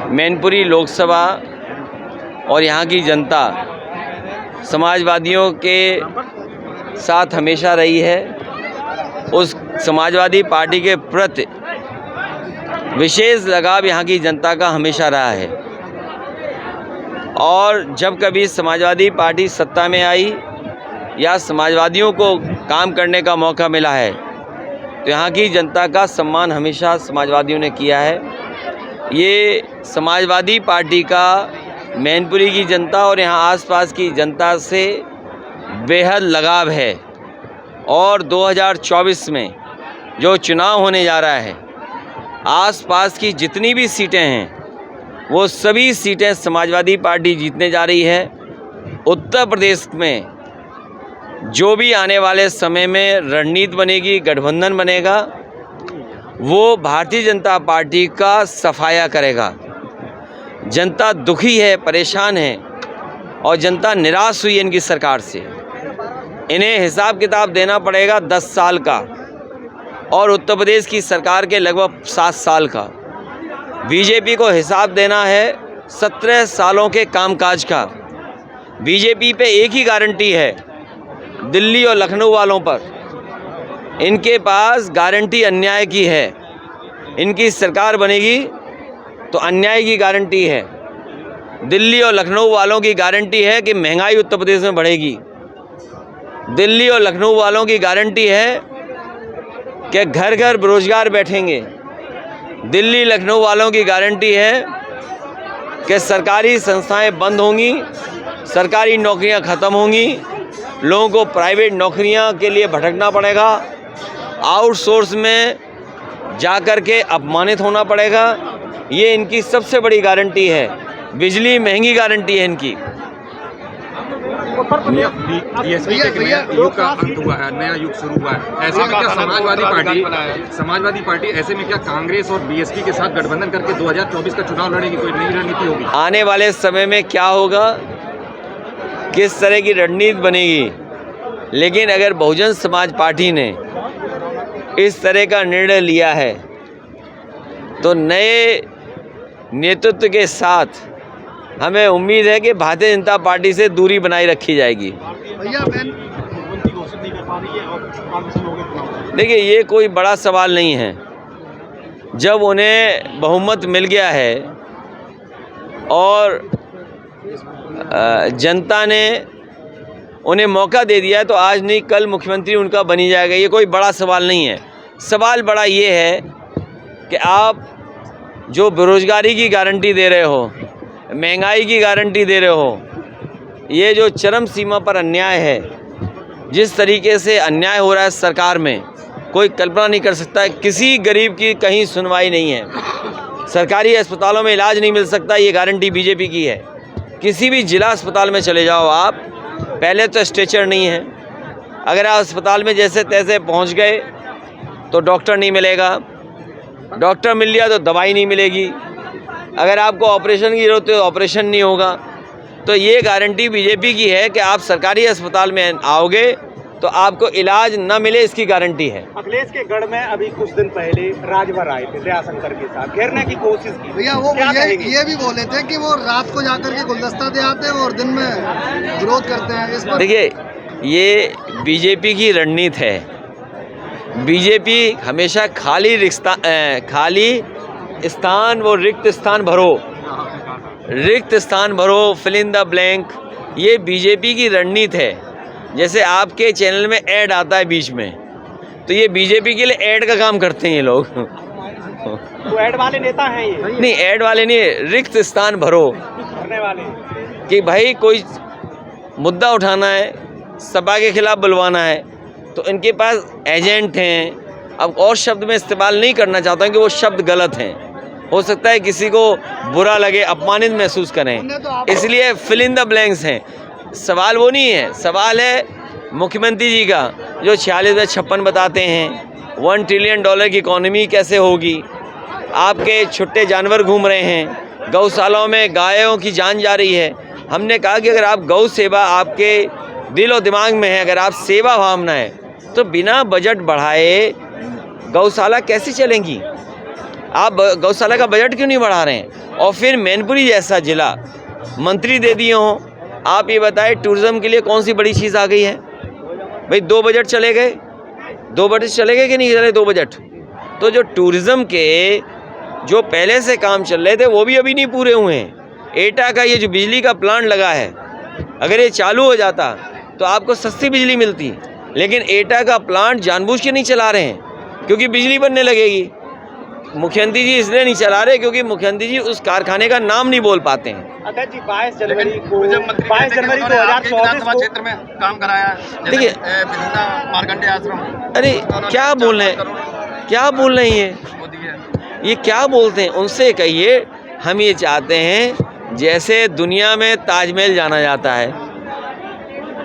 मैनपुरी लोकसभा और यहाँ की जनता समाजवादियों के साथ हमेशा रही है। उस समाजवादी पार्टी के प्रति विशेष लगाव यहाँ की जनता का हमेशा रहा है और जब कभी समाजवादी पार्टी सत्ता में आई या समाजवादियों को काम करने का मौका मिला है तो यहाँ की जनता का सम्मान हमेशा समाजवादियों ने किया है। ये समाजवादी पार्टी का मैनपुरी की जनता और यहाँ आसपास की जनता से बेहद लगाव है और 2024 में जो चुनाव होने जा रहा है, आसपास की जितनी भी सीटें हैं वो सभी सीटें समाजवादी पार्टी जीतने जा रही है। उत्तर प्रदेश में जो भी आने वाले समय में रणनीति बनेगी, गठबंधन बनेगा, वो भारतीय जनता पार्टी का सफाया करेगा। जनता दुखी है, परेशान है और जनता निराश हुई है इनकी सरकार से। इन्हें हिसाब किताब देना पड़ेगा 10 साल का और उत्तर प्रदेश की सरकार के लगभग 7 साल का। बीजेपी को हिसाब देना है 17 सालों के कामकाज का। बीजेपी पे एक ही गारंटी है, दिल्ली और लखनऊ वालों पर। इनके पास गारंटी अन्याय की है। इनकी सरकार बनेगी तो अन्याय की गारंटी है। दिल्ली और लखनऊ वालों की गारंटी है कि महंगाई उत्तर प्रदेश में बढ़ेगी। दिल्ली और लखनऊ वालों की गारंटी है कि घर घर बेरोजगार बैठेंगे। दिल्ली लखनऊ वालों की गारंटी है कि सरकारी संस्थाएं बंद होंगी, सरकारी नौकरियां ख़त्म होंगी, लोगों को प्राइवेट नौकरियां के लिए भटकना पड़ेगा, आउटसोर्स में जाकर के अपमानित होना पड़ेगा। ये इनकी सबसे बड़ी गारंटी है। बिजली महंगी गारंटी है इनकी। बीएसपी के नया युग का अंत हुआ है, नया युग शुरू हुआ है। ऐसे में क्या समाजवादी पार्टी ऐसे में क्या कांग्रेस और बीएसपी के साथ गठबंधन करके 2024 का चुनाव लड़ेगी? कोई नई रणनीति होगी? आने वाले समय में क्या होगा, किस तरह की रणनीति बनेगी, लेकिन अगर बहुजन समाज पार्टी ने इस तरह का निर्णय लिया है तो नए नेतृत्व के साथ हमें उम्मीद है कि भारतीय जनता पार्टी से दूरी बनाए रखी जाएगी। देखिए, ये कोई बड़ा सवाल नहीं है। जब उन्हें बहुमत मिल गया है और जनता ने उन्हें मौका दे दिया है तो आज नहीं कल मुख्यमंत्री उनका बनी जाएगा। ये कोई बड़ा सवाल नहीं है। सवाल बड़ा ये है कि आप जो बेरोजगारी की गारंटी दे रहे हो, महंगाई की गारंटी दे रहे हो, ये जो चरम सीमा पर अन्याय है, जिस तरीके से अन्याय हो रहा है सरकार में, कोई कल्पना नहीं कर सकता है। किसी गरीब की कहीं सुनवाई नहीं है, सरकारी अस्पतालों में इलाज नहीं मिल सकता, ये गारंटी बीजेपी की है। किसी भी जिला अस्पताल में चले जाओ आप, पहले तो स्ट्रेचर नहीं है। अगर आप अस्पताल में जैसे तैसे पहुंच गए तो डॉक्टर नहीं मिलेगा, डॉक्टर मिल लिया तो दवाई नहीं मिलेगी। अगर आपको ऑपरेशन की ज़रूरत है तो ऑपरेशन नहीं होगा। तो ये गारंटी बीजेपी की है कि आप सरकारी अस्पताल में आओगे तो आपको इलाज न मिले, इसकी गारंटी है। अखिलेश के गढ़ में अभी कुछ दिन पहले राजभर आए थे, दयाशंकर के साथ घेरने की कोशिश की। भैया वो ये भी बोले थे कि वो रात को जाकर के गुलदस्ता दे आते हैं और दिन में विरोध करते हैं। इस पर देखिए, ये बीजेपी की रणनीति है। बीजेपी हमेशा खाली स्थान, वो रिक्त स्थान भरो, फिल इन द ब्लैंक, ये बीजेपी की रणनीति है। जैसे आपके चैनल में ऐड आता है बीच में, तो ये बीजेपी के लिए ऐड का काम करते हैं ये लोग। तो ऐड वाले नेता हैं ये? नहीं, ऐड वाले नहीं, रिक्त स्थान भरो करने वाले कि भाई कोई मुद्दा उठाना है, सपा के खिलाफ बुलवाना है तो इनके पास एजेंट हैं। अब और शब्द में इस्तेमाल नहीं करना चाहता हूँ कि वो शब्द गलत हैं, हो सकता है किसी को बुरा लगे, अपमानित महसूस करें, इसलिए फिल इन द ब्लैंक्स हैं। सवाल वो नहीं है, सवाल है मुख्यमंत्री जी का जो 46/56 बताते हैं। $1 ट्रिलियन की इकॉनमी कैसे होगी? आपके छुट्टे जानवर घूम रहे हैं, गौशालाओं में गायों की जान जा रही है। हमने कहा कि अगर आप गौ सेवा आपके दिल और दिमाग में है, अगर आप सेवा भावना है, तो बिना बजट बढ़ाए गौशाला कैसे चलेंगी? आप गौशाला का बजट क्यों नहीं बढ़ा रहे हैं? और फिर मैनपुरी जैसा जिला मंत्री दे दिए हों। आप ये बताएं टूरिज्म के लिए कौन सी बड़ी चीज़ आ गई है? भाई 2 बजट चले गए, 2 बजट चले गए कि नहीं चले 2 बजट? तो जो टूरिज्म के जो पहले से काम चल रहे थे वो भी अभी नहीं पूरे हुए हैं। एटा का ये जो बिजली का प्लांट लगा है, अगर ये चालू हो जाता तो आपको सस्ती बिजली मिलती, लेकिन एटा का प्लांट जानबूझ के नहीं चला रहे हैं क्योंकि बिजली बनने लगेगी। मुख्यमंत्री जी इसलिए नहीं चला रहे क्योंकि मुख्यमंत्री जी उस कारखाने का नाम नहीं बोल पाते हैं। अध्यक्ष जी 22 जनवरी 2024 को क्षेत्र में काम कराया। देखिए मार्कंडे आश्रम, अरे क्या बोल रहे हैं, क्या बोल रहे हैं ये क्या बोलते हैं? उनसे कहिए हम ये चाहते हैं जैसे दुनिया में ताजमहल जाना जाता है,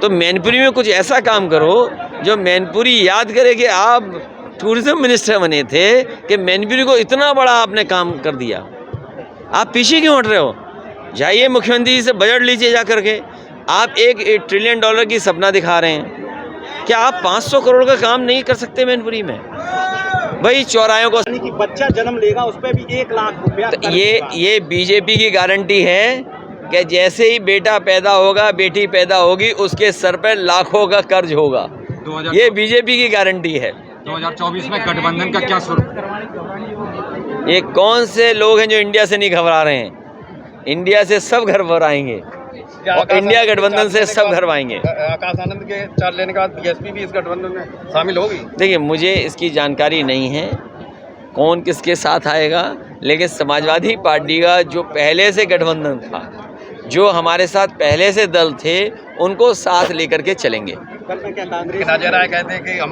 तो मैनपुरी में कुछ ऐसा काम करो जो मैनपुरी याद करे कि आप टूरिज्म मिनिस्टर बने थे कि मैनपुरी को इतना बड़ा आपने काम कर दिया। आप पीछे क्यों हट रहे हो? जाइए मुख्यमंत्री जी से बजट लीजिए जा करके। आप $1 ट्रिलियन की सपना दिखा रहे हैं, क्या आप 500 करोड़ का काम नहीं कर सकते मैनपुरी में? भाई चौराहों को कि बच्चा जन्म लेगा उस पर भी 1 लाख रुपया तो ये बीजेपी की गारंटी है कि जैसे ही बेटा पैदा होगा, बेटी पैदा होगी, उसके सर पर लाखों का कर्ज होगा। ये बीजेपी की गारंटी है। 2024 में गठबंधन का क्या स्वरूप? ये कौन से लोग हैं जो इंडिया से नहीं घबरा रहे हैं? इंडिया से सब घबराएंगे और इंडिया गठबंधन से सब घबराएंगे। आकाश आनंद के चार्ज लेने के बाद बीएसपी भी इस गठबंधन में शामिल होगी? देखिए मुझे इसकी जानकारी नहीं है कौन किसके साथ आएगा, लेकिन समाजवादी पार्टी का जो पहले से गठबंधन था, जो हमारे साथ पहले से दल थे, उनको साथ लेकर के चलेंगे। नजर आए कहते हैं कि हम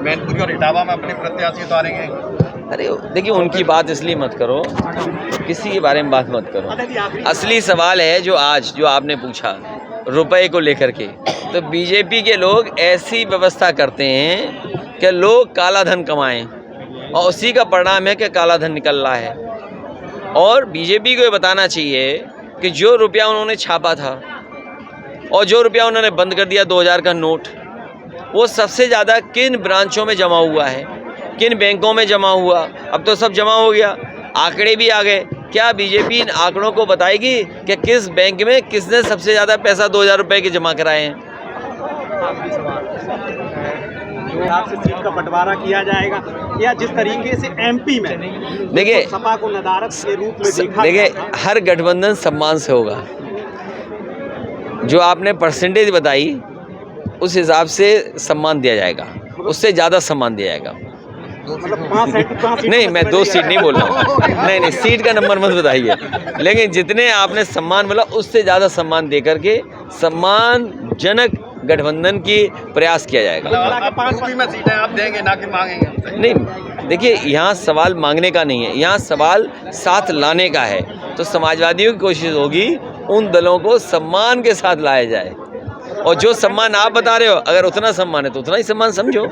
मैनपुरी और इटावा में अपने प्रत्याशी उतारेंगे। अरे देखिए उनकी बात इसलिए मत करो, किसी के बारे में बात मत करो। असली सवाल है जो आज जो आपने पूछा रुपए को लेकर के, तो बीजेपी के लोग ऐसी व्यवस्था करते हैं कि लोग काला धन कमाएं और उसी का परिणाम है कि काला धन निकल रहा है। और बीजेपी को ये बताना चाहिए कि जो रुपया उन्होंने छापा था और जो रुपया उन्होंने बंद कर दिया 2000 का नोट, वो सबसे ज़्यादा किन ब्रांचों में जमा हुआ है, किन बैंकों में जमा हुआ? अब तो सब जमा हो गया, आंकड़े भी आ गए। क्या बीजेपी इन आंकड़ों को बताएगी कि किस बैंक में किसने सबसे ज़्यादा पैसा 2000 रुपये के जमा कराए हैं? आपसे सीट का बंटवारा किया जाएगा या जिस तरीके से एमपी में देखिए सपा को नदारत के रूप में देखा, देखिए हर गठबंधन सम्मान से होगा। जो आपने परसेंटेज बताई उस हिसाब से सम्मान दिया जाएगा, उससे ज़्यादा सम्मान दिया जाएगा। मतलब 5 नहीं, मैं 2 सीट नहीं बोल रहा हूँ। नहीं, सीट का नंबर मत बताइए, लेकिन जितने आपने सम्मान बोला उससे ज़्यादा सम्मान दे करके सम्मानजनक गठबंधन की प्रयास किया जाएगा। यूपी में सीटें आप देंगे ना कि मांगेंगे? नहीं, देखिए यहाँ सवाल मांगने का नहीं है, यहाँ सवाल साथ लाने का है। तो समाजवादियों की कोशिश होगी उन दलों को सम्मान के साथ लाया जाए, और जो सम्मान आप बता रहे हो अगर उतना सम्मान है तो उतना ही सम्मान समझो।